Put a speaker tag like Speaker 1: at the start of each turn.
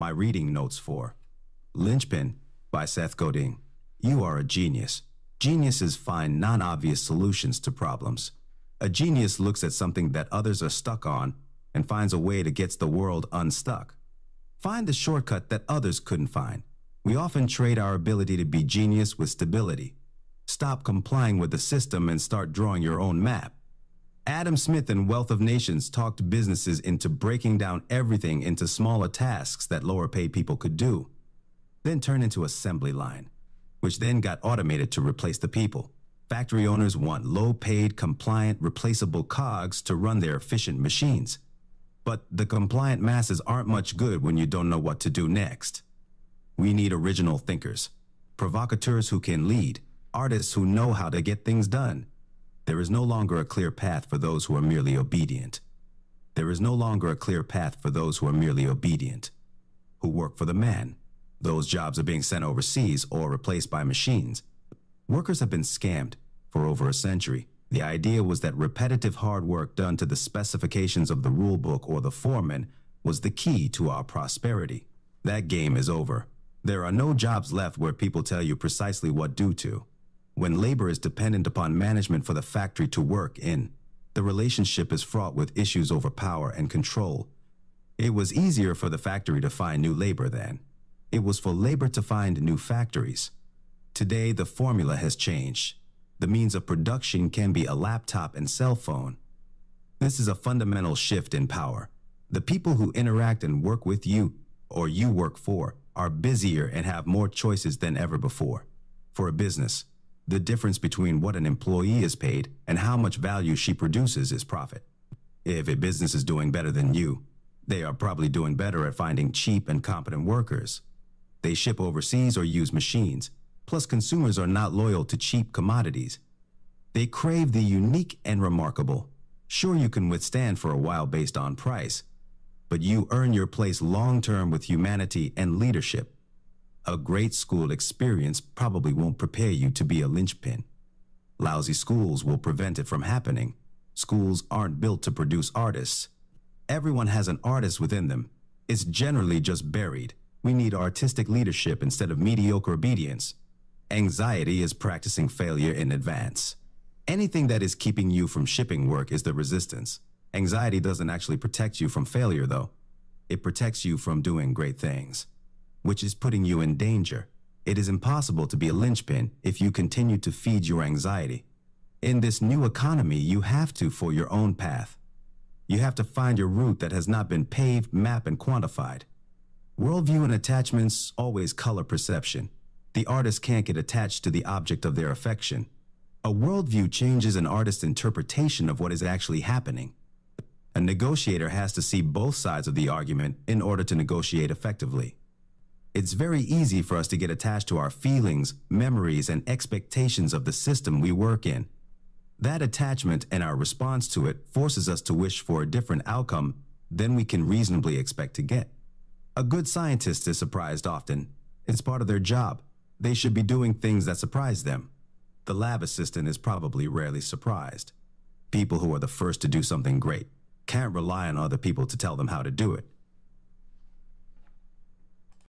Speaker 1: My reading notes for Linchpin by Seth Godin. You are a genius. Geniuses find non-obvious solutions to problems. A genius looks at something that others are stuck on and finds a way to get the world unstuck. Find the shortcut that others couldn't find. We often trade our ability to be genius with stability. Stop complying with the system and start drawing your own map. Adam Smith in Wealth of Nations talked businesses into breaking down everything into smaller tasks that lower paid people could do, then turn into assembly line, which then got automated to replace the people. Factory owners want low-paid, compliant, replaceable cogs to run their efficient machines. But the compliant masses aren't much good when you don't know what to do next. We need original thinkers, provocateurs who can lead, artists who know how to get things done. There is no longer a clear path for those who are merely obedient. There is no longer a clear path for those who are merely obedient, who work for the man. Those jobs are being sent overseas or replaced by machines. Workers have been scammed for over a century. The idea was that repetitive hard work done to the specifications of the rule book or the foreman was the key to our prosperity. That game is over. There are no jobs left where people tell you precisely what to do. When labor is dependent upon management for the factory to work in, the relationship is fraught with issues over power and control. It was easier for the factory to find new labor then. It was for labor to find new factories. Today, the formula has changed. The means of production can be a laptop and cell phone. This is a fundamental shift in power. The people who interact and work with you, or you work for, are busier and have more choices than ever before. For a business, the difference between what an employee is paid and how much value she produces is profit. If a business is doing better than you, they are probably doing better at finding cheap and competent workers. They ship overseas or use machines. Plus, consumers are not loyal to cheap commodities. They crave the unique and remarkable. Sure, you can withstand for a while based on price, but you earn your place long-term with humanity and leadership. A great school experience probably won't prepare you to be a linchpin. Lousy schools will prevent it from happening. Schools aren't built to produce artists. Everyone has an artist within them. It's generally just buried. We need artistic leadership instead of mediocre obedience. Anxiety is practicing failure in advance. Anything that is keeping you from shipping work is the resistance. Anxiety doesn't actually protect you from failure, though. It protects you from doing great things, which is putting you in danger. It is impossible to be a linchpin if you continue to feed your anxiety. In this new economy, you have to for your own path. You have to find your route that has not been paved, mapped, and quantified. Worldview and attachments always color perception. The artist can't get attached to the object of their affection. A worldview changes an artist's interpretation of what is actually happening. A negotiator has to see both sides of the argument in order to negotiate effectively. It's very easy for us to get attached to our feelings, memories, and expectations of the system we work in. That attachment and our response to it forces us to wish for a different outcome than we can reasonably expect to get. A good scientist is surprised often. It's part of their job. They should be doing things that surprise them. The lab assistant is probably rarely surprised. People who are the first to do something great can't rely on other people to tell them how to do it.